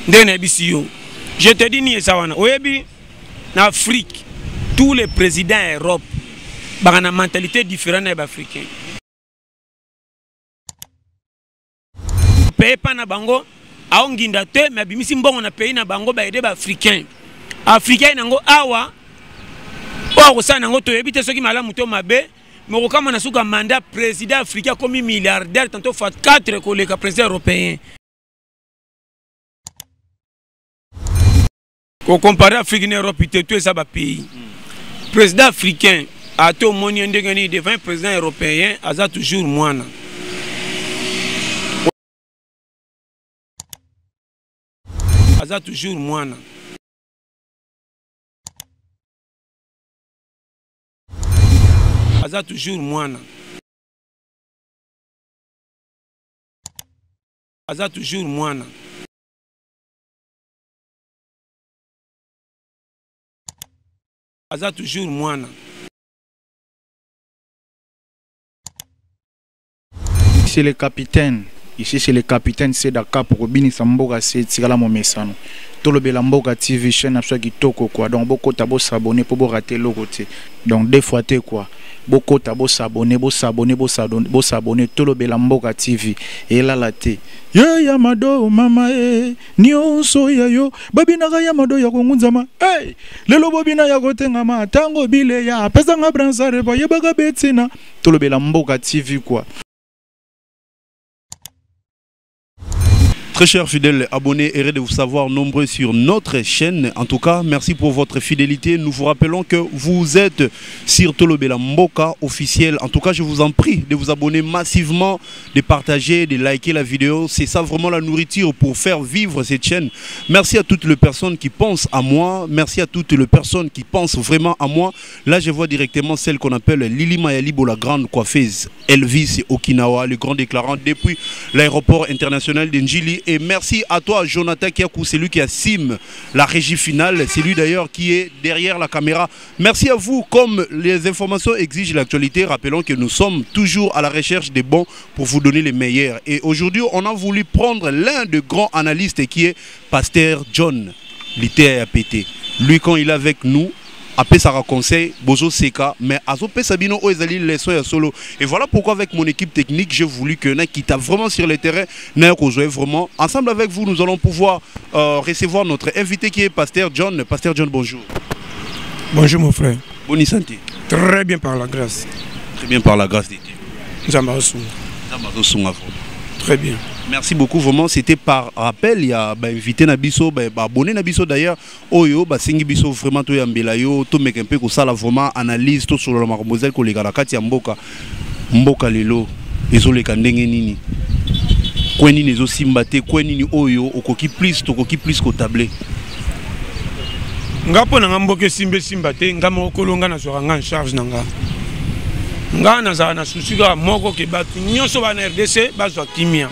Je te dis ni ça wana. Oyebi en Afrique, tous les présidents d'Europe ont une mentalité différente des Africains. Pays pas na bango, aonginda te, mais bimisi mbongo na pays na bango ba aider ba Africains. Africains nango awa, owa ça nango to yebite soki malamu to mabe, mais kama na suka mandat président africain comme milliardaire tantôt fait 4 collègues président européen. Ko comparer Afrique et Europe, tout ça ba pays. Président africain a tout moni ndengani devant président européen, aza toujours moine. Aza toujours moine. Aza toujours moine. Aza toujours moine. Aza toujours moine. C'est le capitaine. Ici c'est le capitaine c'est Dakar pour Bini Samboga c'est Tigala Momesano. Tout le Belamboga TV chaîne absolument qui toko quoi. Donc beaucoup t'abo s'abonner pour pas rater le côté. Donc deux fois t'es quoi. Beaucoup t'abo s'abonner, s'abonner tout le Belamboga TV et là la té. Yeah Yamado mama nio so yo babina ga Yamado ya kongunzama. Hey lelo babina ya kotengama tango bile ya pesa nga bransare ba yebaga betina. Tout le Belamboga TV quoi. Très chers fidèles abonnés, heureux de vous savoir nombreux sur notre chaîne. En tout cas, merci pour votre fidélité. Nous vous rappelons que vous êtes sur Tolobela Mboka officiel. En tout cas, je vous en prie de vous abonner massivement, de partager, de liker la vidéo. C'est ça vraiment la nourriture pour faire vivre cette chaîne. Merci à toutes les personnes qui pensent à moi. Merci à toutes les personnes qui pensent vraiment à moi. Là, je vois directement celle qu'on appelle Lili Mayalibo, la grande coiffeuse. Elvis Okinawa, le grand déclarant depuis l'aéroport international d'Njili. Et merci à toi, Jonathan Kiakou, c'est lui qui assume la régie finale. C'est lui d'ailleurs qui est derrière la caméra. Merci à vous. Comme les informations exigent l'actualité, rappelons que nous sommes toujours à la recherche des bons pour vous donner les meilleurs. Et aujourd'hui, on a voulu prendre l'un des grands analystes qui est Pasteur John Lité APT. Lui, quand il est avec nous, après ça conseil Bozo Seka mais Azope Sabino Oezali leçon ya solo et voilà pourquoi avec mon équipe technique j'ai voulu que qui t'a vraiment sur le terrain n'a joué vraiment ensemble avec vous nous allons pouvoir recevoir notre invité qui est Pasteur John. Pasteur John, bonjour. Bonjour mon frère. Bonne santé. Très bien par la grâce. Très bien par la grâce d'été. Très bien. Merci beaucoup, vraiment. C'était par rappel. Il y a invité Nabiso, abonné Nabiso d'ailleurs. Oyo, Singi Biso, vraiment, tout Yambelayo, tout mec un peu comme ça, vraiment, analyse, tout sur le Marmoselle, que les gars, Katia Mboka, Mboka Lelo, ils ont les Kandengenini. Kweni Nezo Simbate, Kweni Oyo, Okoki plus, Tokoki plus qu'au tablé. Ngapo na Mboke Simbe Simbate, Ngamo Kolonga na Soranga en charge Nanga. Ngana za na susuga moko ke batu nyonso ba na RDC bazwa kimia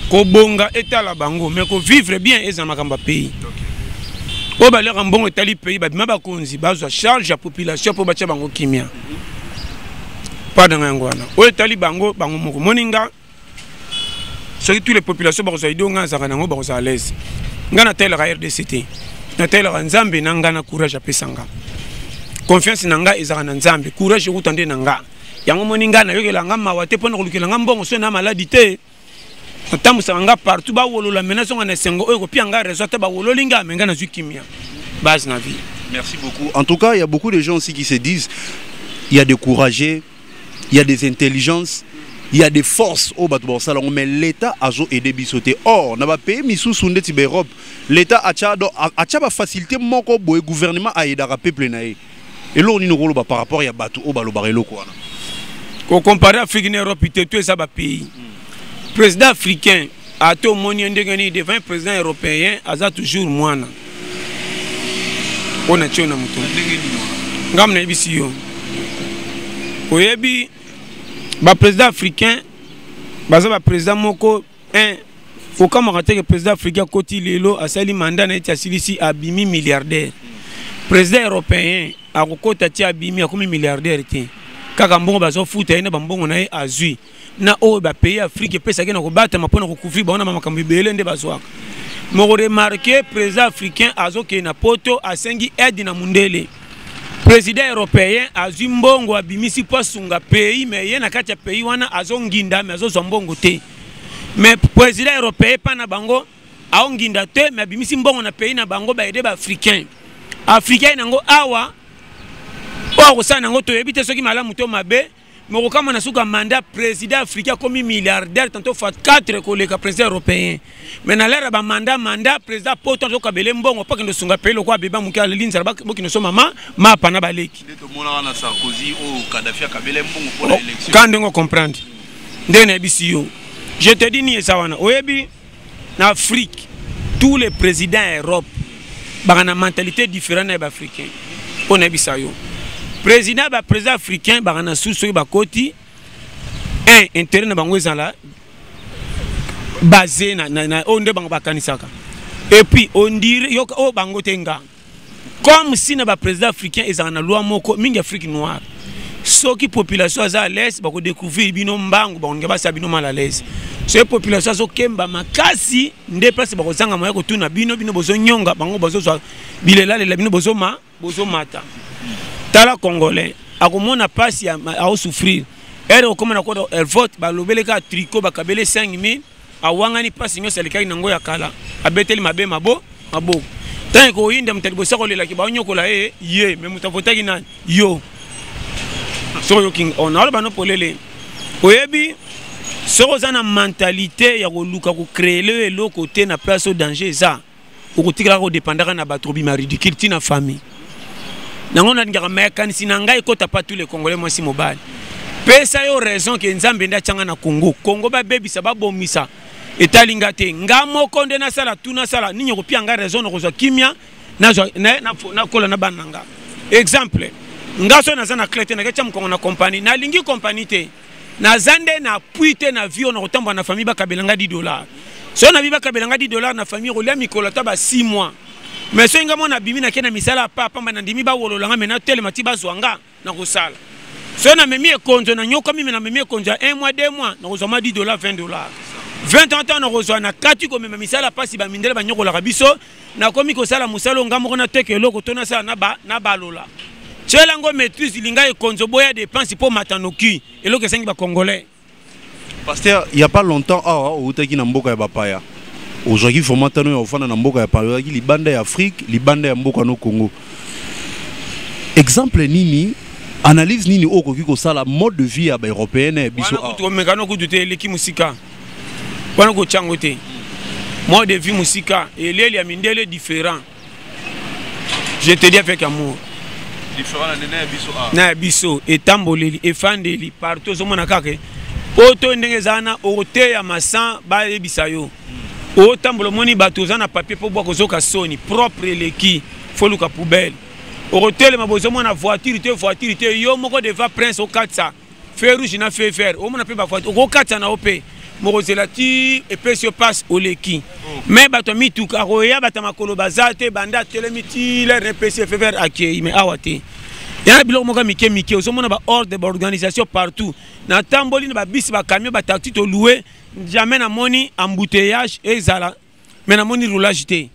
ko bonga etala bango mais ko vivre bien eza makamba pays o ba le rambongo etali pays ba bima ba konzi bazwa charge ya population po bacha bango kimia pas dans ngwana o etali bango moko moninga soki toutes les populations ba zo idonga za kanango ba zo à l'aise ngana tele ra RDC na tele ra nzambe na ngana courage a pesanga confiance nanga eza na nzambe courage utande nanga yango moninga na yokela ngama wate pona kolukela ngambongo so na maladité tamu sanga partout ba wolola menace ngana sengo oyo ko pianga résultat ba wololinga menga na zukimia base na vie. Merci beaucoup. En tout cas, il y a beaucoup de gens aussi qui se disent il y a des courageux, il y a des intelligences, il y a des forces au bateau salon mais l'état a aidé bisoté. Or, na ba pays misu sunde ti Europe, l'état a ba facilité moko boy gouvernement a aidé à peuple na et là on nous ba par rapport ya bateau au balo barelo quoi. Ko comparer Afrique et Europe, tout ça pays. Président africain a tout moni ndengani devant président européen aza toujours moine. On a tchona muto. Ngam na bisi yo. Oyebi ba président africain baza ba président moko faut comme rater que président africain koti lelo asali mandat na eti asilisi abimi milliardaire. Président européen a kokota ti abimi akomi milliardaire ti. Kaka mbongo bazo futa ina bambongo na azui na o ba pays Afrique pesa kena ko batama pona ko couvrir ba ona makambo belé nde bazwaka Mo remarqué président africain azoke na poto asengi aide na mundele. Président européen azumbongo abimisi posunga pays mais ye na kati ya pays wana azonginda mais azozombongo te. Mais président européen pa na bango aonginda te mais abimisi mbongo na pays na bango ba aider ba africain. Africain nango awa o sa nango to yebite soki malamu to mabe mais kama na suka mandat président africain comme milliardaire tantôt fois 4 collègues président européen. Mais na l'air ba mandat président poto to kabele mbongo pa kendo sunga pays lokwa beba mukia linza ba bokino so mama ma pana baleki. To mona na Sarkozy o Kadhafi kabele mbongo pour l'élection. Quand on comprendre. Ndene bisiyo. Je te dis ni esawana. Oyebi na Afrique tous les présidents Europe ba na mentalité différente na africain. On est bisayo. Président africain barana sous ba koti un intérêt na bango ezala basé na onde bango bakanisaka et puis on dirait yo o bango tenga comme si na ba président africain ezala na loi moko mingi Afrique noire soki population aza à l'aise bako découvrir bino mbango bango ngeba sa bino mal à l'aise ce population zo kemba makasi nde place bako zanga moya ko tuna bino bozo nyonga bango bozo so bilela le bino bozo mata. Tala Congolais, à comment on a passé à souffrir. Elle comme on a quoi elle vote, bah l'obéleka tricot, bah kabele 5000, à wangani pas signé c'est le cas n'ango ya kala, à betel mabe mabo. Tant que oinde m'tel bossa ko le la ki ba nyoko la ye, mais mutavota kina yo. So yo king on a ba no polele. Oyebi, so za na mentalité ya ko luka ko créer le lo côté na place au danger ça. Ko tikala ko dépendaka na batrobi ma ridicule na famille. Nango ndingaka mekanisi na ngai kota pas tous les Congolais moi si mobile. Pesa yo raison que Nzambe nda changa na Congo. Congo ba bebisa ba bomisa. Etalinga te ngamo konde na sala tuna sala ninyo ko pia nga raison ko zo kimia na kola na bananga. Exemple. Ngaso na zana clete na kecha mkongo na compagnie na lingi compagnie te. Na zande na puite na vie on retamba na famille ba kabelanga $10. So na biba kabelanga $10 na famille rolia mikolo ta ba 6 mois. Mais si on a bimi na kena misala papa na ndimi ba wololanga mena tele matiba zwanga na kosala. Si on a memi konzo na nyoka mimi na memi konzo 1 mois 2 mois na kozoma $10 $20. 20 ans na kozwa na kati ko mema misala pasi ba mindele ba nyokola biso na komi kosala musalo ngamo na tekelo ko tona sala na balola. Chela ngo maîtrise linga e konzo boya dépense pour matanoki eloko sengi ba congolais. Pasteur, il y a pas longtemps au utaki na mboka ya bapaya. Aujourd'hui, il faut maintenant faire un mboka ya parole qui libanda ya Afrique, libanda ya mboka no Congo. Exemple nini, analyse nini au koki ko sala mode de vie ya ba européenne biso. Wana ko mekano ko dute leki musika. Wana ko changote. Mode de vie musika et les ya mindele différent. Je te dis avec amour. Différent na biso a. Na biso etamboleli efandeli partout zo mona kake. Poto ndenge zana ote ya masan ba ebisayo. Autant moni bateau na papier pour boire kozoka soni propre leki foluka poubelle hôtel ma bozo mona voiture te yo moko deva prince au 400 fer rouge na fer vert o mona pe ba voiture au 400 na op moko zelati et puis se passe au leki mais bato mitu ka roya bata makolo bazate banda telemiti le RPC fer vert akei mais awate ya bilo moko mike o mona ba ordre d'organisation partout na tamboli na ba bis ba camion ba taxi to louer jamais na moni embouteillage et zala mais na moni roulage té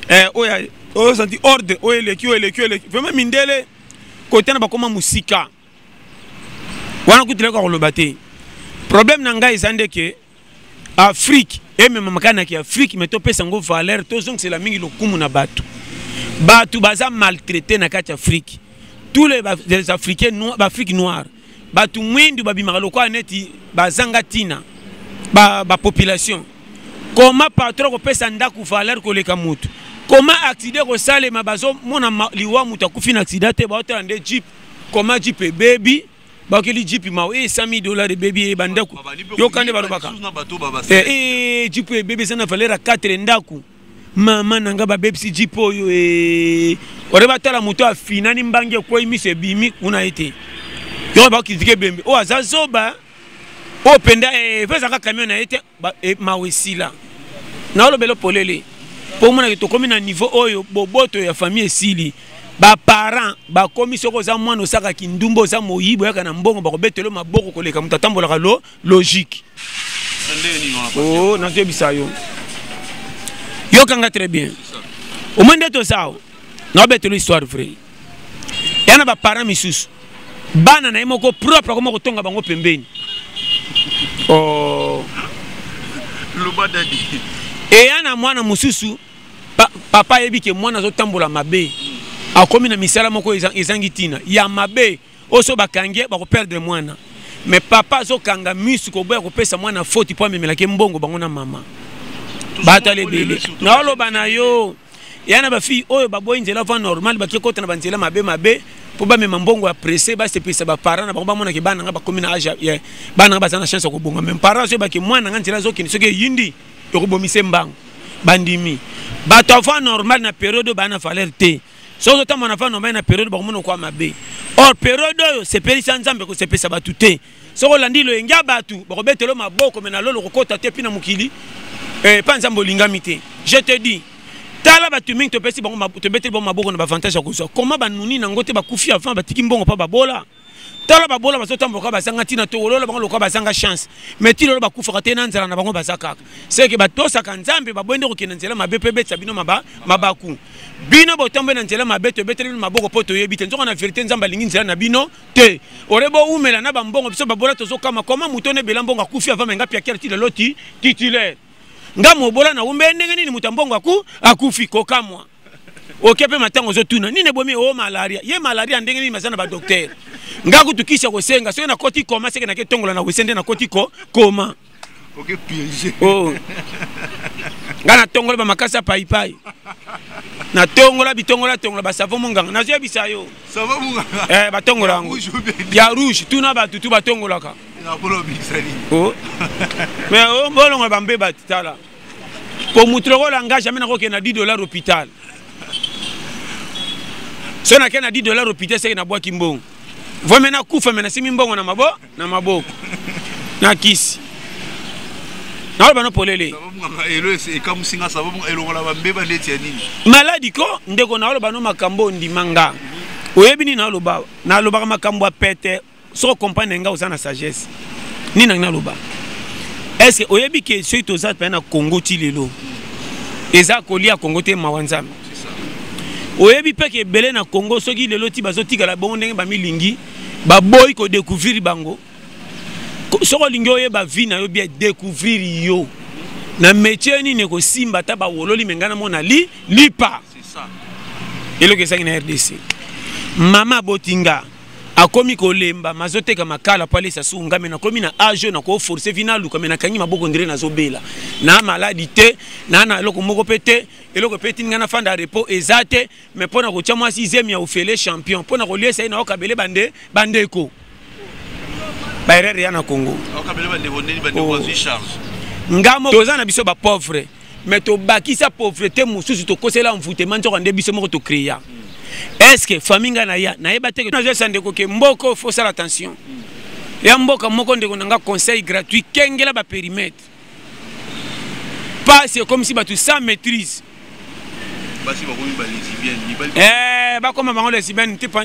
senti ordre leki vraiment mindele côté na ba koma musika wana kutile ko lobate problème na ngai zande ke Afrique et même makana ki Afrique mais to pesa ngo valeur to zonk c'est la mingi lokumu na batu baza maltraité na kati Afrique tous les Africains noirs Afrique noire batu mwindu babimaka lokwa neti bazanga tina ba population comment patron ko pesa ndaku valeur ko leka mutu comment accident ko sale mabazo mona liwa mutu akufi na accident te ba hôtel de jeep comment jeep baby ba ke li jeep ma $100,000 de baby bandaku yo kande ba robaka jeep baby sana valeur 4 ndaku mama nanga ba baby si jeep oyo oreba tala mutu afinani mbange ko imise bimi una ete yo ba kizike bembe o azazoba o penda feza ka camion na ete mawesila na olobelo polele pour mona to komi na niveau oyo boboto ya famille esili ba parents ba komi soko za mwana osaka kindumbo za moyibo yaka na mbongo ba kobetelo maboko koleka mutatambola ka logique oh na te bisayo Yokanga très bien. Au moins de ça, non bête l'histoire vraie. Et on a parents misusu. Bana na imoko propre comme kotonga bango pembeni. Oh. Loba dadi. Et ana mwana mususu papa yebi ke mwana zo tambola mabe. Akomi na misala moko ezangi tina. Ya mabe oso bakangie ba ko perdre mwana. Mais papa zo kanga misu ko boya ko pesa mwana faute po memela ke mbongo bango na mama. Bata lebele. Na loba na yo. Yana ba fille oyo baboyi nzela va normal ba ke kota na banzela mabe. Pour ba même mbongo a pressé ba se pesa ba parents na ba mona ke bana nga ba commune age bana nga ba sana chance ko bonga même parents so ba ke mwana nga nzela zo kini so ke yindi to ko bomise mbango bandimi ba to fa normal na période ba na valeur te so zo ta mona fa normal na période ba mona ko mabe or période yo se pelisa nzambe ko se pesa ba tuté so ko landilo enga batu ba ko betelo maboko mena lolo ko kota te pina mukili pa nzambo lingamite je te dis tala batu mingi to pesi bango to beteli bango maboko na avantage ya kozwa comment banuni nango te bakufi avant batiki mbongo pa babola tala babola bazotamboka basanga tina to lolo bango lokwa basanga chance mais ti lolo bakufa te na nzala na bango basaka c'est que batosaka nzambe babwende ko kena nzela mabe pe betsa bino mabaku bino botambe na nzela mabe to beteli maboko poto yebite nzoko na vérité nzamba lingi nzela na bino te orebo umela na bambongo biso babola tozo kama comment mutone belambongo akufi avant menga pia ti loti titulaire nga mobola na umbe ndenge nini mutambongo akufi kokamwa okepe matango zotuna nini bomi o malaria ye malaria ndenge nini masana ba docteur nga kutukisha kosenga so na koti koma seke na ke tongola na wesende na koti koma OK piège oh nga na tongola ba makasa pai na tongola bitongola ba savo munganga na zebisa yo savo munganga ba tongola ngo ya rouge tuna ba tutu ba tongola ka na bolo bisali oh mais on bolonga ba mbeba tala pour mutroko langage jamais na ko na $10 hôpital so na ke na $10 hôpital c'est na bwa kimbongo vome na kufa mena simi mbongo na maboko na kisi na ba no polele elo e comme singa sababu elongola ba mbeba ndeti ya nini maladi ko ndeko na lo ba no makambo ndimanga oyebi ni na lo ba makambo a pete so comprendre nga osana sagesse ni na lo ba est-ce que oyebi ke so itoza pe na Congo ti lelo eza kolia Congo te mawanzama oyebi pe ke belé na Congo soki lelo ti bazotika la bongo ndenge ba milingi ba boy ko découvrir bango soko lingi oyeba vie na yo bien découvrir yo na métier ni ne ko simba ta ba wololi mengana mona lipa c'est ça elo ke sangi na RDC mama botinga akomi kolemba mazoteka makala pale sa sunga mena komi na age na ko forcer vina luka mena kanyi maboko ndire na zobela na maladie na loko moko pete eloko peti ngana fanda repos ezate mais pona ko tchama 6e ya ofele champion pona ko liesa ina okabele bandeko baerere ya na Congo okabele bande wazi charge ngamo tozana biso ba pauvre mais to bakisa pauvreté mususu to kosela mvutema nzoko nde biso moko to créer. Est-ce que famille na ya na yeba te que sande ko ke mboko faut faire attention ya mboka moko ndeko nanga conseil gratuit kengela ba périmètre pas c'est comme si ba tout sans maîtrise basi ba komi ba lesbienne ba koma bango lesbienne te pa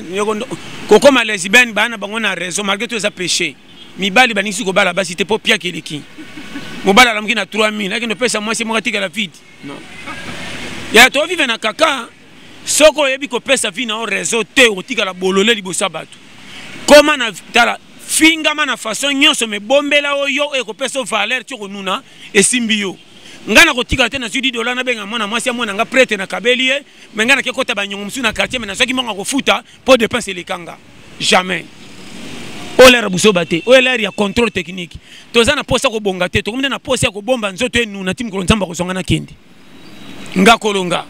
ko koma lesbienne bana bango na raison malgré tout ça péché mibali banisi ko bala basi te po pia keleki mobala la mkina 3000 lakini pesa moi c'est moi tika la vide non ya to vive na kaka soko yebi ko pesa vi na réseau te otika la bolole libosa batu comment na tala finga mana façon nyonso me bombela oyo e ko pesa valeur ti ko nuna e simbio ngana ko tika te na $10 na benga mwana mwasi mwana nga prête na kabelie me ngana ke kota banyongo musu na quartier me na soki monga ko futa pour dépenser les kanga jamais o l'air buso bate o l'air ya contrôle technique tozana posa ko bonga te to komde na posa ko bomba nzoto enu na tim ko nzamba ko songa na kendi nga kolonga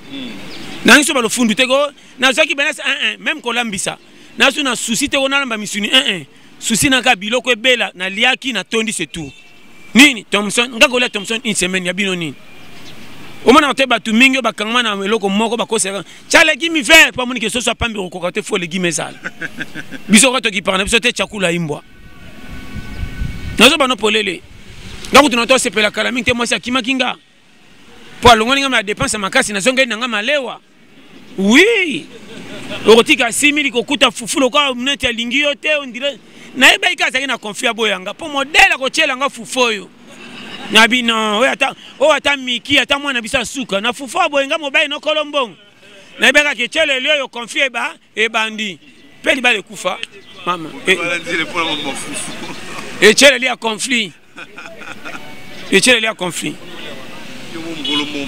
na nso ba lo fundu te ko na soki benasa même ko lambisa na so na souci te ko na lamba misuni souci na ka biloko ebela na liaki na tondi c'est tout nini Thompson nga ko la Thompson une semaine ya bino nini o mona te ba tu mingo ba kangma na eloko moko ba ko sera chale gi mi faire pa moni ke so so pambi ko ko te fo le gi mezal biso ko to ki parna biso te chakula imbwa na so ba no polele nga ko tunato sepela kala mingi te mo sa kimakinga po alongoni nga ma dépense makasi na zonga nga malewa oui okotika 6000 ko kuta fufulo ko mnete alingi yo te on dirait na eba ikasa kina confia boyanga po modèle ko chela nga fufoyo Nabino, ata miki, ata mwana bisa suka. Na fufa boenga mobile no kolombong. Na ibeka ke chele lio yo confie ba e bandi. Peli ba le kufa. Mama. Et chele lia conflit. Et chele lia conflit.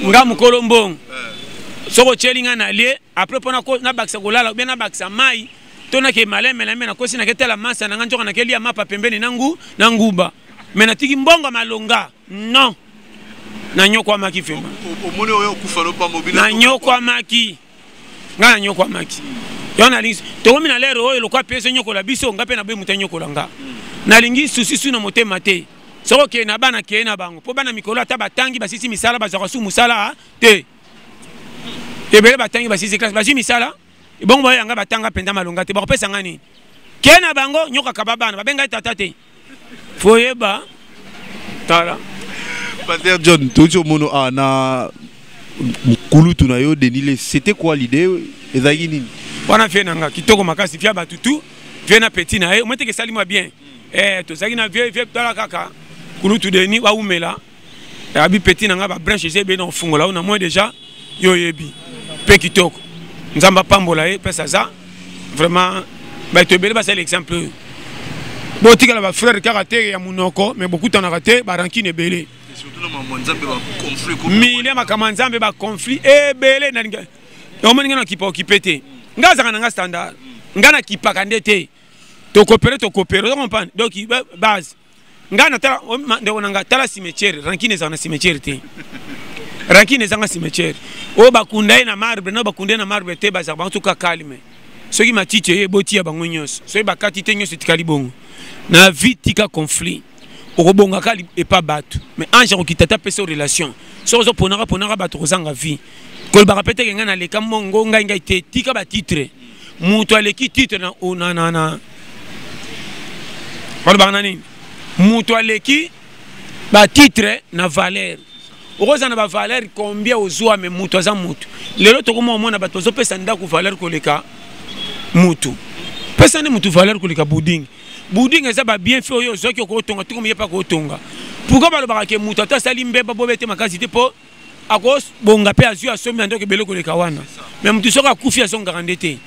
Nga mukolombong. Soko chele nga na lie, après pona ko na baksa kolala, bien na baksa mai. Tona ke maleme na mena kosi na ketela masa na nganjoka na kelia mapa pembeni na nguba. Mena tiki mbongo malonga. Non. Na nyoko maki fema. Omone oyo kufano pa mobile. Na nyoko maki. Nga na nyoko maki. Yona lingi. To mina lero oyo lokwa pese nyoko la biso ngape na be mutanyoko langa. Na lingi susisu na motema te. Soko ke na bana ke na bango. Po bana mikolo ata batangi basisi misala bazaka su musala te. Ebele batangi basisi classe basi misala. Bon boy anga batanga penda malonga te. Ba kopesa ngani. Ke na bango nyoka kababana babenga tata te. Foyeba tala Pasteur John Tocho mono na kulutu na yo denile c'était quoi l'idée ezaki nini wana fie nanga kitoko makasi fia batutu fie na petit na ye omete ke salima bien to zaki na vie tala kaka kulutu deni wa umela abi petit nanga ba branche je be na fungola na moi déjà yo yebi pe kitoko nzamba pambola ye pesa za vraiment ba to bele ba c'est l'exemple. Bon, tu as frère karaté ya munoko, mais beaucoup t'en a raté, baranki ne belé. Surtout dans Manzambe ba conflit. Mille ma kamanzambe ba conflit et belé na nga. Yo moni ngana kipa okipete. Nga za nga standard. Nga na kipa kandete. To coopérer, tu comprends? Donc base. Nga na tala ndeko nga tala cimetière, ranki ne za na cimetière te. Ranki ne za na cimetière. O ba kundai na marbre, no ba kundai na marbre te ba za ba tuka calme. Ce qui m'a dit que boti ya bango nyos. Ce ba katite nyos tikali bongo. Na vie tika conflit okobonga kali et pas battu mais ange okitata pesa relation sozo ponara battu kozanga vie ko ba répéter que ngana leka mongo ngai te tika ba titre muto aleki titre na onana wala bana nini muto aleki ba titre na valeur okozana ba valeur combien ozwa me muto za muto lelo tokoma omona battu zo pesa ndako valeur koleka muto pesa ni muto valeur koleka building Bouding eza ba bien fait oyo zoki ko tonga tuko miye pa ko tonga. Pourquoi ba lo ba ke muta ta salimbe ba bobete makasi te po akos bonga pe azu asomi ando ke beloko le kawana. Mais mutu soka kufi azo ngandete.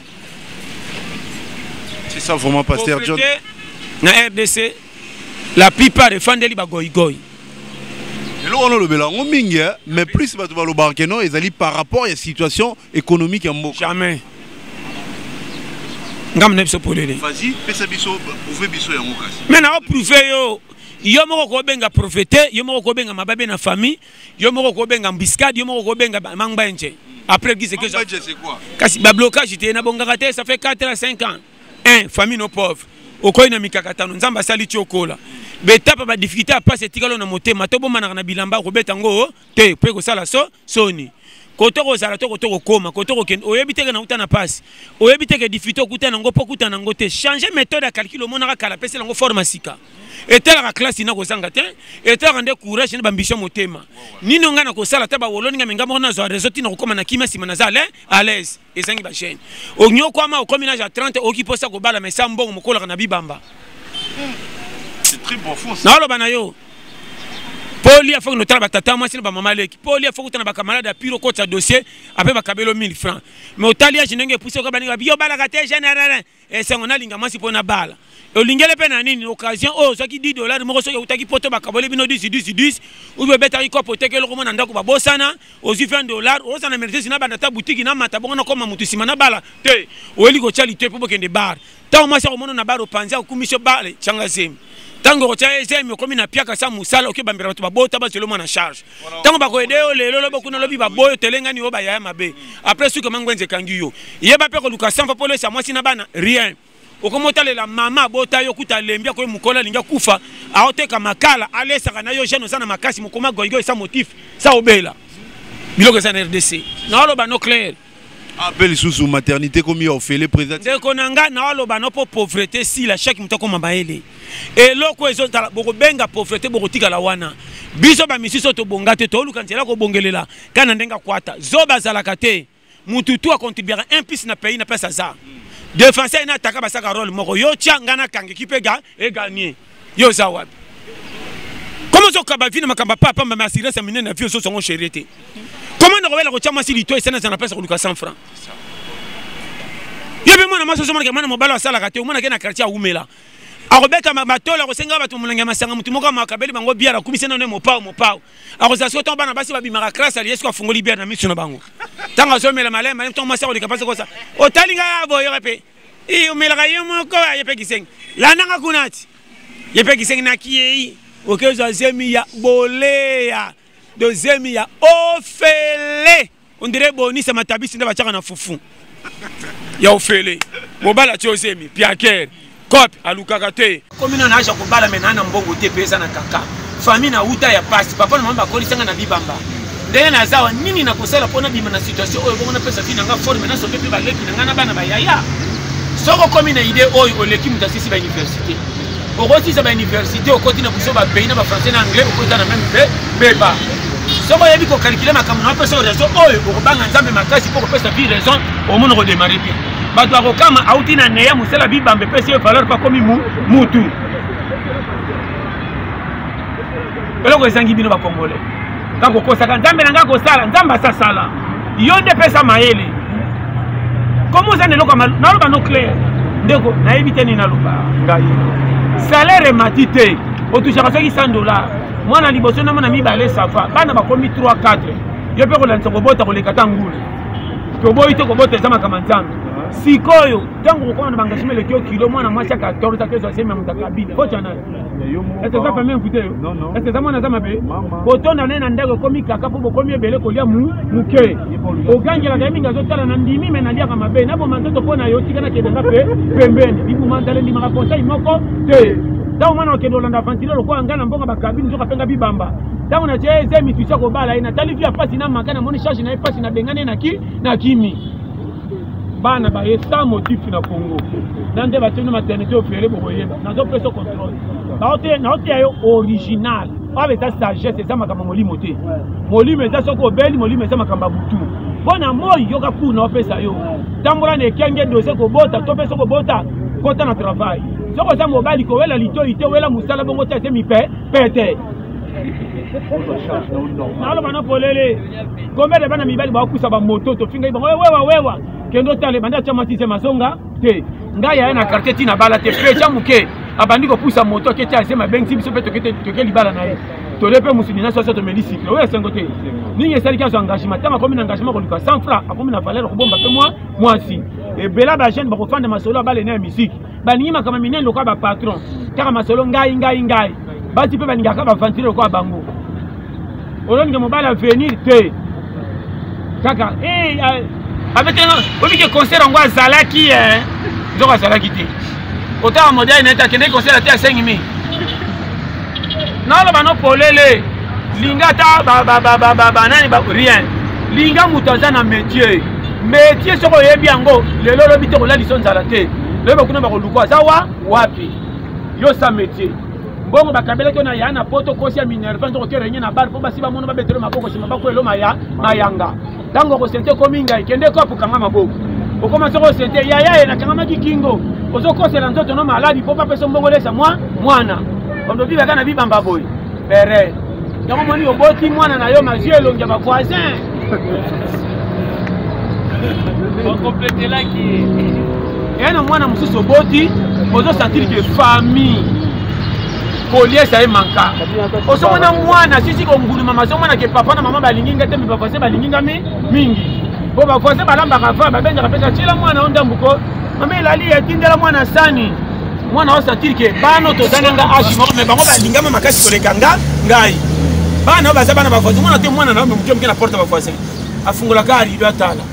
C'est ça vraiment Pasteur John. Na RDC la plupart des fandeli ba goy goy. Et là on le belango mingi mais plus ba to ba lo barkeno ezali par rapport à la situation économique en mboka. Jamais. Ngam ne biso polele. Vas-y, pesa biso prouver biso ya mokasi. Mais na prouver yo moko ko benga prophète, yo moko ko benga mababe na famille, yo moko ko benga mbiscade, yo moko ko benga mangba nje. Après qui c'est que ça? C'est quoi? Kasi ba blocage était na bonga raté, ça fait 4 à 5 ans. Famille no pauvre. Okoy na mikakatano nzamba sali tiokola. Betapa ba difficulté à passer tikalo na motema to bomana na bilamba ko betango te pe ko sala soni. Koto ko zala to koto koma koto ko ken oyebiteke na utana passe oyebiteke difficulté kutana ngo po kutana ngo te changer méthode à calcul monaka kala pese lango forme sika etala ka classe ina ko zanga te etala rende courage na ambition motema nino ngana ko sala ta ba woloni nga menga mona zo réseau tina ko koma na kima sima na zale à l'aise ezangi ba chaîne onyoko ama okomina ja 30 okiposa ko bala mais sambongo mokola na bibamba c'est très profond na lo bana yo Poli a fait une autre tata moi c'est ba maman leki Poli a fait une ba camarade à pire côté dossier après ba kabelo 1000 francs mais au talia je n'ai poussé ko baninga bio bala kate général et c'est on a linga masi pona bala o lingele pe na nini occasion oh so ki $10 mo so utaki poto ba kabole bino 10 ou be beta ko pote ke lo ko mona ndako ba bosana o $20 o sana merite sina ba ta boutique na mata bongo na koma mutu sima na bala te o eli ko chali te po kende bar ta o masi ko mona na bar o panza o kumisho bale changa zemi tango ko chae zemi ko mina piaka sa musala o ke bambira bato ba bota ba selo mona charge tango ba ko ede o lelo lo kuna lobi ba boyo telenga ni o ba ya mabe après su ko mangwenze kangi yo ye ba pe ko luka sanfa pole sa mwasi na bana rien okomotale la mama bota yo kuta lembia ko mukola linga kufa aoteka makala alesa kana yo jeno sana makasi mukoma goigo sa motif sa obela biloko sa na RDC na lo ba no clair appel sous maternité comme yo fait les présents de konanga na lo ba no po pauvreté si la chaque mutako mabaele et loko ezo tala boko benga pauvreté boko tika la wana biso ba misiso to bongate to luka ntela ko bongelela kana ndenga kwata zoba zalaka te mututu a contribuer un plus na pays na pesa za défenseur na taka basaka rôle moko yo tia ngana kange kipega et gagner yo za wapi comment ozo kaba vina makamba papa ma assurance ya minene na vie ozo songo chérie. Comment on va le retirer moi si lito et ça n'a pas sur le 100 francs. Yebe mwana maso zo mwana mobala sala kate o mwana ke na quartier Oumela. Arobeta matola ko senga batu mulanga masanga mutu moko makabeli bango biara kumisa na mo pao. Arosation tomba na basi ba bimara classe ali esko afungoli biara na misu na bango. Tanga zo mela malema to masa ko likapasa ko sa. O talinga ya boyo repe. I Oumela ka yemo ko yepe kiseng. La nanga kunati. Yepe kiseng na kiei. Okezo zemi ya bolea. Deuxième ya ofele. On dirait bonisa matabisi nda bachaka na fufu. Ya ofele. Mobala tiozemi Piaker. Cop alukakate. Komina na acha kubala menana mbongo te pesa na kaka. Famille na uta ya pasi. Papa na mamba koli sanga na bibamba. Ndenge na zawa nini na kosala pona bima na situation oyo bongo na pesa fina nga forme na sope pe baleki na ngana bana bayaya. Soko komina ide oyo oleki mutasisi ba université. Okoti sa ba université okoti na buso ba pays na ba français na anglais okoti na même beba. Soko yebi ko calculer makambo na pesa raison oyo okobanga nzambe makasi pour pesa vie raison au monde redémarrer bien. Bato akokama auti na neya musela bibambe pesa valeur pas comme mutu. Eloko esangi bino ba congolais. Kako kosaka nzambe nanga kosala nzamba sasala. Yonde pesa maele. Comment ça ne loka na loba no clair. Ndeko na ebite ni na loba ngai. Salaire matite otushaka soki $100. Mwana liboso na mona mibale safa. Bana bakomi 3 4. Yo pe ko lanza ko bota ko lekata ngulu. To boyite ko bota zama kama nzambe. Sikoyo tangu ko na bangashime le kilo mwana mwasha 14 kezo sema mutakabili. Kocha na. Est-ce que ça fait même écouter? Non. Est-ce que ça mona zama be? Botonda nena ndego komi kaka po bokomi ebele ko lia muke. Ogangela ga minga zotala na ndimi me na lia kama be. Na bo manzoto pona yo tikana kedanga pe pembeni. Bibu mandale ndi makakonsa imoko te. Tangu mwana okendo landa ventilo lo kwa ngana mbonga bakabini nzoka penga bibamba. Tangu na jeze mitwisha ko bala ina tali via pasi na makana moni charge na pasi na bengane na kimi. Bana ba yesa motif na Congo. Nande ba tenu maternité ofele boyeba. Nazo preso contrôle. Na ote ayo original. Avec ta sagesse ça makamba molimo te. Molimo za soko beli molimo za makamba butu. Bona moyo yoka ku na opesa yo. Tambula ne kenge dossier ko bota to peso ko bota kota na travail. Soko za mobali ko wela lito ite wela musala bongo tete mi pete. Nalo bana polele. Kombe de bana mibali ba kusa ba moto to finga ibango wewa. Kendo tale banda chama tise mazonga te. Ngaya yana quartier tina bala te pecha muke. Abandi ko pusa moto ke tia sema bengi biso pe to ke libala na ye. To lepe musuni na soso to melisi. Oya sengote. Ninge sali ka so engagement. Tama komi na engagement ko luka 100 francs. Akomi na valeur ko bomba pe moi si. E bela ba jeune ba ko fanda masolo ba le na musique. Ba nima kama minendo ka ba patron. Kaka masolo ngai. Bati pe ba ninga ka ba ventilo ko bango. Olonge mobala venir te. Kaka avec un obi ke concert ngwa zalaki nzoka zalaki te. Ota modèle neta kende concert ate 5000. Na lo bano polele linga ta ba nani ba rien. Linga mutaza na métier soko yebi yango lelo lobi te ko la lison zalate. Lelo kuna ba ko lukwa zawa wapi. Yo sa métier. Bongo bakabele to na yana poto kosia minerva nzo ko renye na bar po basi ba mono ba betelo maboko sima ba ko elo mayanga. Tango ko sente kominga ikende ko apukanga maboko. Okoma soko sente yaya na kanga makikingo. Ozoko sela nzoto no maladi po pa peso mbongo lesa mwana. Ondo biba kana bibamba boy. Bere. Yango moni oboti mwana na yo majielo ngya ba voisin. On complète là qui. Yana mwana mususu oboti, ozo sentir que famille. Polier ça est manquant. Osomona mwana sisi ko ngulu mama somona ke papa na mama balinginga te ba voisin balinginga mingi. Bo ba voisin balamba kafa ba benja kapesa chila mwana onda mbuko. Mama ilali etindela mwana sani. Mwana osatir ke bano to dananga ashi mo me bango balinga mama kasi kolekanga ngai. Bana baza bana ba voisin mwana te mwana na mke na porte ba voisin. Afungola kari do atala.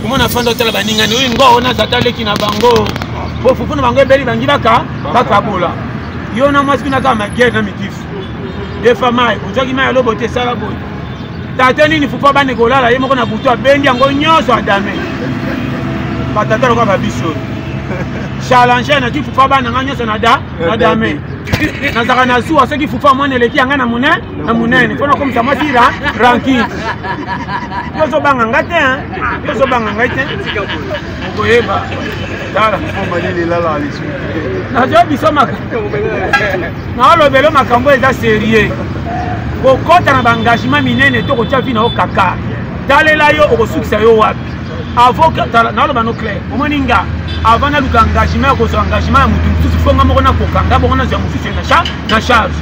Kumona fanda tala baninga ni ngo ona zatale kina bango. Bo fufuna bango ebeli bangira baka bola. Yo na maskina kama guerre na mitifu. De famille, ozaki mai lobo te sala boy. Tata nini fufa bane kolala yemo kona butu abendi yango nyonso adame. Batata lokwa babiso. Challenge na fufa bana nyonso na dame. Na zaka na suwa soki fufa mwana leki yanga na munene. Fona komisa masira ranki. Yoso banga ngate Yoso banga ngate. Okoyeba. Dala foma lele lala alisu. nazobiso naolobelo makambo eza sérieux kokota na baengagement minene to kotia vi na yo kaka talela yo okosukisa yo wapi naoloba no clair omoni nga avant naluka engagement okozwa engagement ya motu mosusu fonga moko nakokanga bongo nazwa mosusu na charge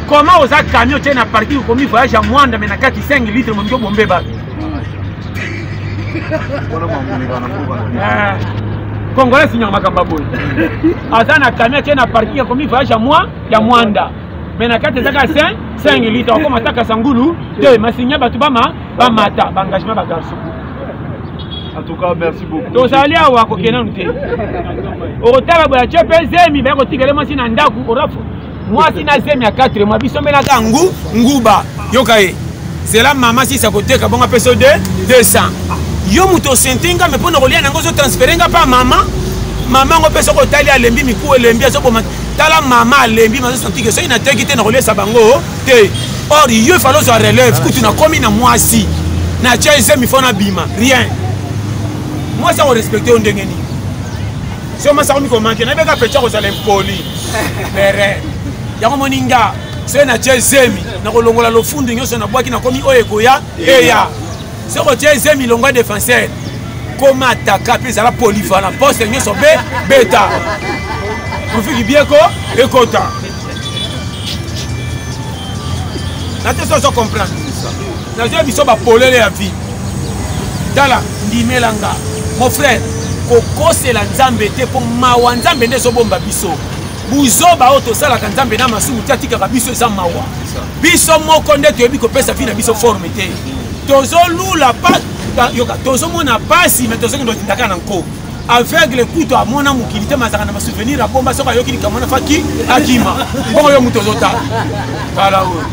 comment oza camion tie na parking okomi voyage ya mwanda me na kati 5 litre moningi obombe bato congolais signaka makambo boye aza na camion tie na parking akomi voyage ya mwanda me na kati ezaka 5 litre okoma takasa ngulu te masinya bato bamata baengagement bagarso. En tout cas, merci beaucoup. Tozali awa kokena nute okotala boya tie mpe zemi bakotikele mwasi na ndaku orafu mwasi na zemi ya 4 mois biso mbelaka nguba yoka ye cela mama si sakoteka bonga peso de 200 yo muto sentinga me pona kolia nango zo transferenga pa mama ngo peso kotali alembi miku elembi azoboma tala mama alembi mazo sentike so ina teki te na kolesa bango te or yo falo zo relève kutu na komi na mwasi na tie zemi fona bima rien moi ça on respecte on ndengeni si on m'a ça on manqué na beka pecha ko sala impoli mere yango moninga se na tie zemi na kolongola lofundu nyoso na bwaki na komi oyekoya eya se ko tie zemi longwa défenseur comme attaquer puis ça la polyvalent poste nyoso beta profiki bieko ekota na te so comprendre na je biso ba polele ya vie dala ndimelanga mon frère kokosela nzambe te po mawa nzambe nde sobomba biso buzoba oyo tosalaka nzambe na masumu te atikaka biso eza mawa biso moko nde toyebi kopesa vi na biso forme te tozolula yoka tozomona pasi me tozokende otindaka na nko aveugle kutu amona mokili te mazaka na basouvenir abomba soko ayoki likambo na faki akima bongo yo moto ozotala tala oyo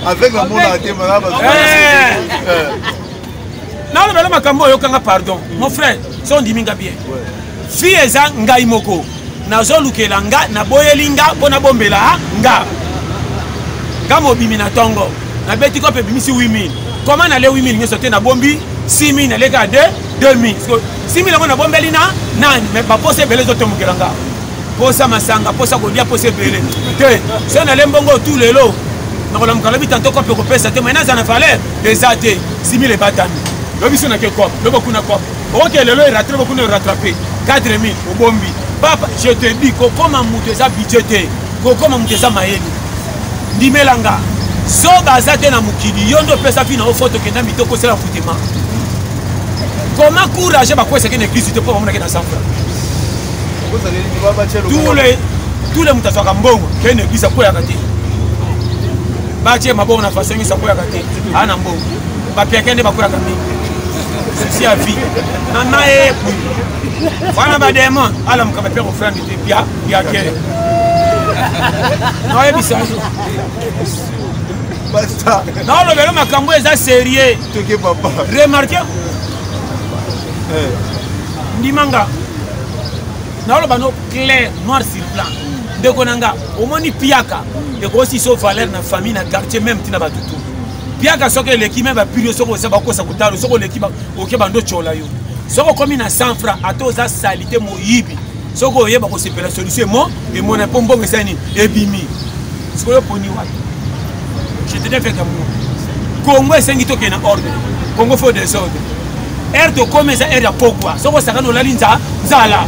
avec la mona te maraba na le makambo yokanga pardon mon frère son diminga bien fi eza ngai moko nazolukela nga na boyelinga pona bombela nga kama obimi na tongo na beti ko pe bimisi 8000 comment na le 8000 nyoso te na bombi 6000 na leka de 2000 6000 ngo na bombeli na nani mais pas pose bele zo tomukela nga posa masanga posa kolia pose bele te se na le mbongo tout lelo na kola mukalabi tanto ko pe ko pesa te mais na za na valeur ezate 6000 batami lobiso na ke kop lobo kuna kop OK lelo rattraper beaucoup ne rattraper 4000 au bombi papa je te dis ko koma mutu za budget ko koma mutu za mayeni ndimelanga so bazate na mukili yondo pesa fina o photo kenda mitoko sela futema comment courage ba kwese kene église te pour mona kena sanfra tous les mutaswaka mbongo kene église ko ya kati bache mabongo na façon ngisa ko ya kati ana mbongo ba pia kende ba ko ya kati ceci a vie mama e wana ba démon ala mukaba pe ko frère de bia ke no ebisa basta non le vélo makambo eza sérieux toke papa remarquez ndimanga na lo bano clair noir sur blanc de konanga omoni piaka de ko aussi so valeur na famille na quartier même tina batutu piaka soke l'équipe même ba pilo soko sa ba ko sa kutalo soko l'équipe OK bando chola yo soko komi na 100 francs atoza salité moyibi soko yeba ko sepela solution mo et mon pombo ngesani ebimi soko yo poni wa je te dis comme Congo est sengi toke na ordre Congo faut des ordres air to comme ça air ya pokwa soko saka no lalinza zala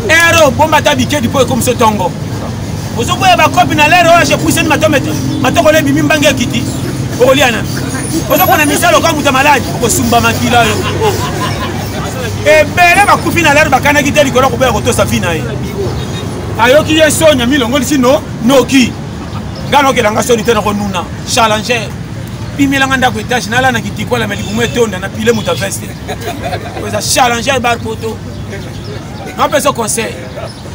air bomba tabike di po comme ce tongo ozoko ba copine na l'air je pousse ni matoko le bimi mbange kiti oliana ozoko na misalo kwa muta maladi ko sumba makila yo e bele ba kufi na l'air bakana kiteli ko ko be ko to safina ye ayoki yesonya milongo lisino noki ngano ke langa soni tena ko nuna challenger bimilanga ndako etage nala na kitiko la melibumu etonda na pile muta veste oza challenger bar poto na peso conseil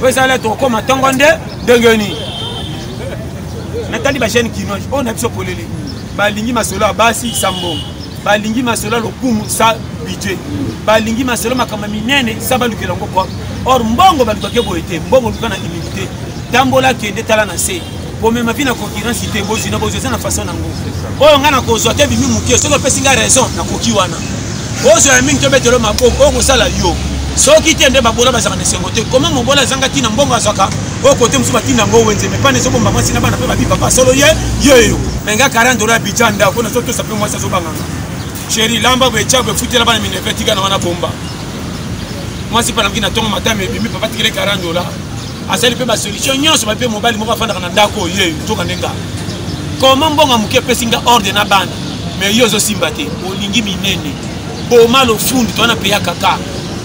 oza la to koma tongonde dengeni natali ba jeune kinoje on a biso polele balingi masolo basi sambo balingi masolo lokumu sa budget balingi masolo makama minene sabalukela ngoko or mbongo balukake boete mbongo lukana immunité tambola kende tala na se pour même vie na concurrence ité bozi na bozi na façon nango oyo ngana ko zote bimi mukie soko pesinga raison na koki wana ozo ya mingi to betelo maboko o ko sala yo soki te nde babola bazaka na sengo te comment mobola zanga tina mbongo azaka o côté musu batina ngo wenze mais pas ne so bomba mwasi na bana pe babi papa solo ye yo menga 40 dollars bijanda ko na so to sape mwasi so banganga chéri lamba be chakwe futela bana mineve tika na wana bomba mwasi pa na tongo matame bimi papa tikele 40 dollars asali pe ba solution nyonso ba pe mobile moko afanda kana ndako ye toka ndenga comment mbongo muke pesinga ordre na bana mais yo zo simbate olingi minene boma lo fundi to na pe ya kaka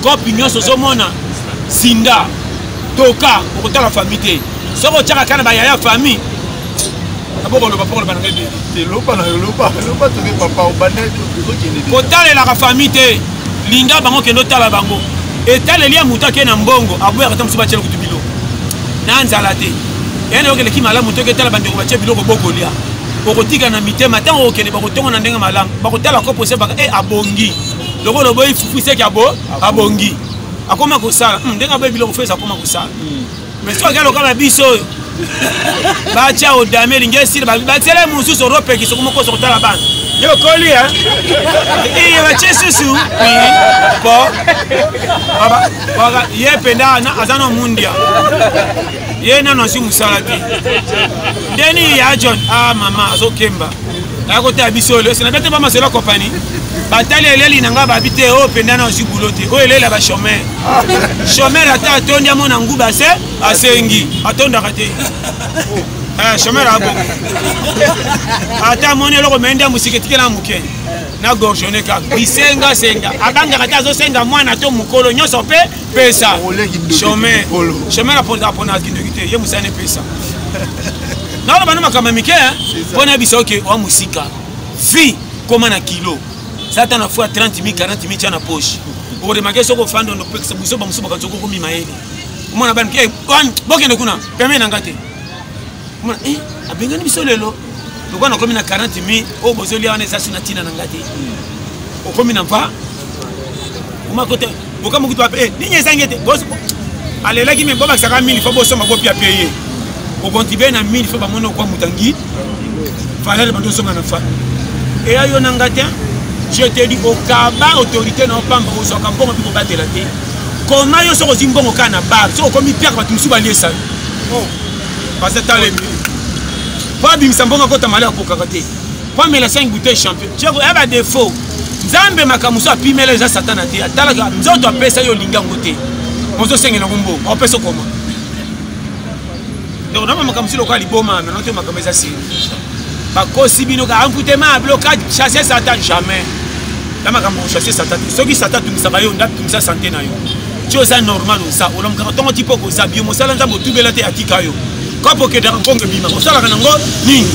kopi nyonso zomona sinda toka okotala famille soko chaka kana ba ya famille aboko lo papa bana ngebe te lopa to ke papa obane to kotala la famille te linga bango kendo tala bango etale lia muta ke na mbongo aboya kata musuba chelo kutubilo na nzala te ene okele ki malamu to ke tala bande ko bache biloko boko lia okotika na mitema tango okele bakotonga na ndenga malamu bakotala ko pose baka abongi loko lo boy fufu se ka bo abongi akoma kosala ndenga boy biloko feza akoma kosala mais so akelo kala biso bacha odame lingesi batele mususu rope ki sokoma ko sokotala bana yo koli hein bache susu po baba ye penda na azano mundia ye na no si musalati deni ya John mama azokemba akota biso le sina bete ba masela compagnie batali eleli nanga babite o penda na osikulote o elela ba chômeur ata atondi amona nguba se asengi atonda kate chômeur abo ata moni loko menda musiketikela na muke na gorjone ka bisenga abanga kata zo senga mwana to mukolo nyoso pe pesa chômeur apona kindokite ye musane pesa na lo bana makama mike pona biso ke wa musika fi koma na kilo Satan a fois 30 000, 40 000 tiens na poche. Au remarquer ce qu'on fait dans nos pecs, c'est pour ça que nous maïli. Moi, on a bien bon que kuna permet d'engager. Moi, abengani bisolelo. Donc on a comme 40 000 au bozoli on est ça sur natina n'engagé. Au comme n'a pas. Au ma côté, pourquoi mon doit payer? Ni n'engagé. Allez là qui me boba ça 1000 faut bosser ma copie à payer. Au contribuer na 1000 faut pas mon quoi mutangi. Valeur de son enfant. Et ayo n'engagé. Je te dis au Kaba autorité non pas au Sokambo pour battre la tête. Comment yo so zimbo kana bar so comme Pierre Batusu ba liesa. Oh. Parce que t'as les pas bim sambonga kota malheur pour karaté. Pas mais la 5 bouteilles champion. Tu vois ba défaut. Nzambe makamuso apimele za satana te. Atala ga nzoto apesa yo linga ngote. Mozo sengela ngombo. Opeso koma. Donc na makamuso lokali liboma mais non te makameza si. Bakosi bino ka amputema blocage chasser Satan jamais. La makambo chasser Satan. Ceux qui Satan tumisa bayo ndap tumisa santé na yo. Chose normal ça. On l'a quand on dit pas que ça bio mosala nzambo tubela te atika yo. Kapo ke dans kongo bima. Mosala kana ngo nini.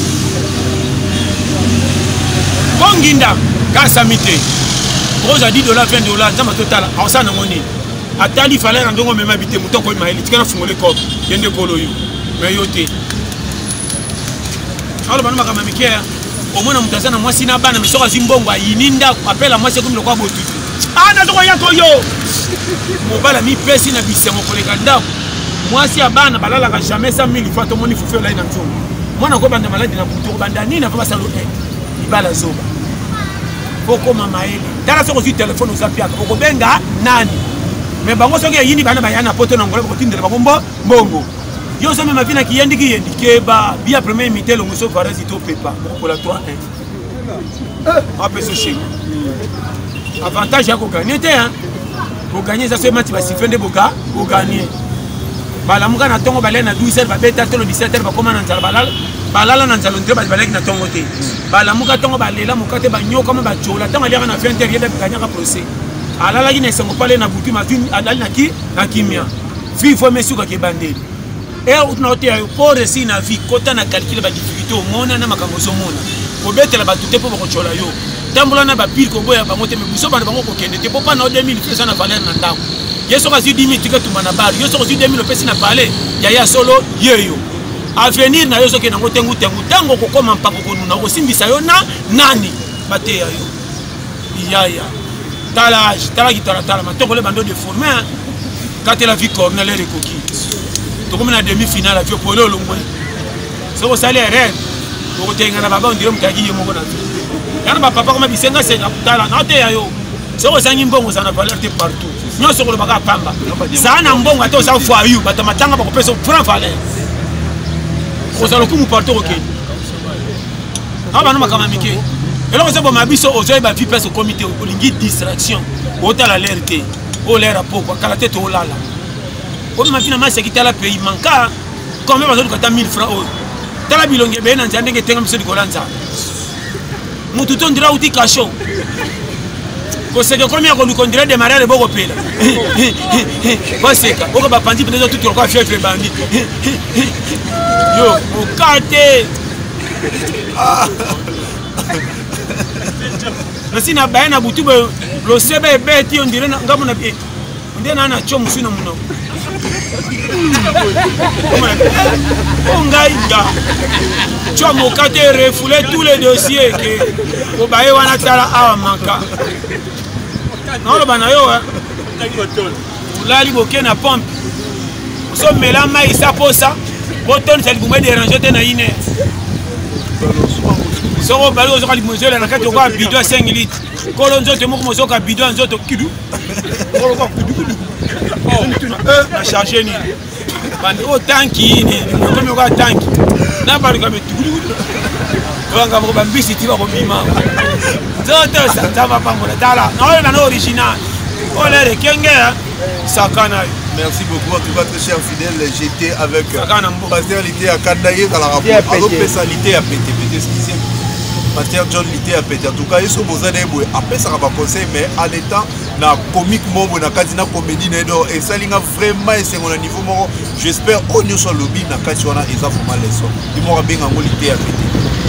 Konginda kasa mité. Rose a $10 $20 nzamba total. Asa na ngoni. Atali fallait randongo mema bité mutoko maeli tikana fungole ko. Yende kolo yo. Mais yo te. Alors bana makama mikia omona mutazana mwasi na bana misoka zimbongo yininda apela mwasi comme le kwa botu na toko yako yo mobala mi pesi na bisengo koleka ndako mwasi abana balala ka jamais 100 000 fois to moni fufu la ina nzongo mwana ko banda maladi na butu banda nini na fa salo ibala zoba poko mama ele tala soko si téléphone uzapia ko benga nani mais bango soki yini bana bayana poto na ngolo ko tindela babombo mbongo. Yo sommes ma vie qui yendi keba bien premier imité le monsieur Varesi to pepa pour la 3-1. Après ce chez avantage à gagner hein. Pour gagner ça c'est match va siffler de boka pour gagner. Bala muka na tongo balé na 12h va beta to le 17h va comment na balala na nzalo ndre balé na tongo te. Bala muka tongo balela muka te ba nyoka ma ba chola tongo ali na fin intérieur de gagner ka procès. Alala ki na sengo pale na butu ma vini alali na ki na kimia. Fi faut mesuka ke bandeli. Et on a été pour réussir na vie kota na calculer ba difficulté au mona na makambo zo mona ko betela ba tuté pour ko chola yo tambola na ba pile ko boya ba mote me buso ba bango ko kende te popa na 2000 pesa na valeur na ndako yeso ka si 10000 tika tuma na bar yeso ka si 2000 pesa na parler ya solo yeyo avenir na yoso ke na ngotengu tengu tango ko koma mpako ko nuna ko simbisa yo na nani bate ya yo yaya tala gitara tala matongo le bando de former quand la vie cornelle et coquille comme la demi-finale à Fiopolo Longwe. C'est au salaire, pour tenir la baba, on dirait que tu as mon papa, comme Bisenga, c'est la note. C'est au Sanimbo, on a valeur de partout. nyonso kolobaka pamba zaa na mbongo ata oza foayu bato matanga bakopesa prend valeur kozala okumu partout okende awa bano makama mike eloko eza boma biso ozoyeba vi place okomite olingi distraction otala l'air te olera pokwa kala te toolala omema vi na maseki tala pays manka combien bazoluka ata 1000 francs oyo tala bilongi ebeye na nzela ndenge etenga biso likolo ya nzala mutu to ndira uti kasho koseka komi ya koluka ndira demarere bokopela baseka boko bapandi mpenza tuti lokwa fiefre bandi yo okate nasi na baye na butu losebe ebe ti ondire ngamo na bie ndire na na cho musu na muno ngai da cho mokate refoulé tous les dossiers que obaye wana tala awa manka naoloba na yo olali boke na pompe osomela mai saposa botonisa libumu edérange te na ine soko obali ozoka libumu ezoela na kati okoa bido ya 5 litre kolo nzoto moko mozoka bido ya nzoto kidu na charge nini bandi o tanki ini nakomi okoa tanki na baluka metukudukudu vanga moko bambisi ti bakobima nzoto sanza bapambola tala naoyeba na original olere kenge sakana. Merci beaucoup, en tout cas très cher fidèle, j'étais avec Pasteur Lité à Kandaye dans la rapport avec spécialité à pété Pasteur John Lité à pété. En tout cas, ils sont besoin d'eux. Après ça va conseil, mais en étant na comique mobo na kadina comédie nedo et ça linga vraiment et c'est mon niveau moro. J'espère au new sur lobby na katiwana et ça vraiment les sons. Ils m'ont bien en Lité à pété.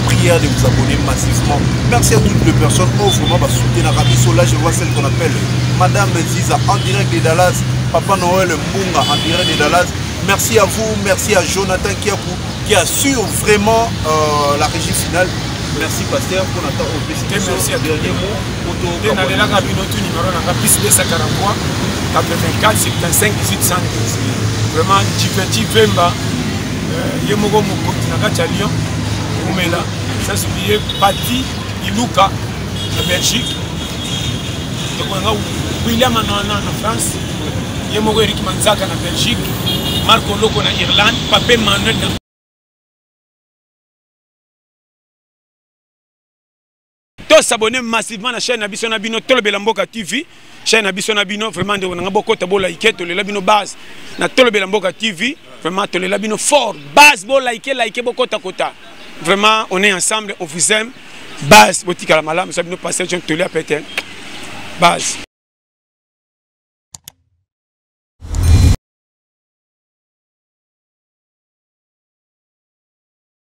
Prière de vous abonner massivement. Merci à toutes les personnes qui vraiment va soutenir la radio. Là, je vois celle qu'on appelle Madame Ziza en direct de Dallas. Papa Noël Mbunga en direct de Dallas. Merci à vous, merci à Jonathan qui assure vraiment la régie finale. Merci Pasteur pour notre opération. Merci à dernier mot. Numéro 243 84 75 1800. Vraiment Tifeti Vemba. Yemogo Mokotinaka Tchalion. Oumela. Ça c'est oublié Pati Iluka de Belgique. William Anana en France. Yemoko Eric Manzaka na Belgique, Marco Loco na Irlande, Papé Manuel na to s'abonner massivement à la chaîne Nabiso Nabino Tolobela Mboka TV, chaîne Nabiso Nabino vraiment de on a beaucoup de like to le labino base na Tolobela Mboka TV, vraiment to le labino fort, base bo like beaucoup ta kota. Vraiment on est ensemble, on vous aime. Base botika la malam, ça nous passer John Tolé à péter. Base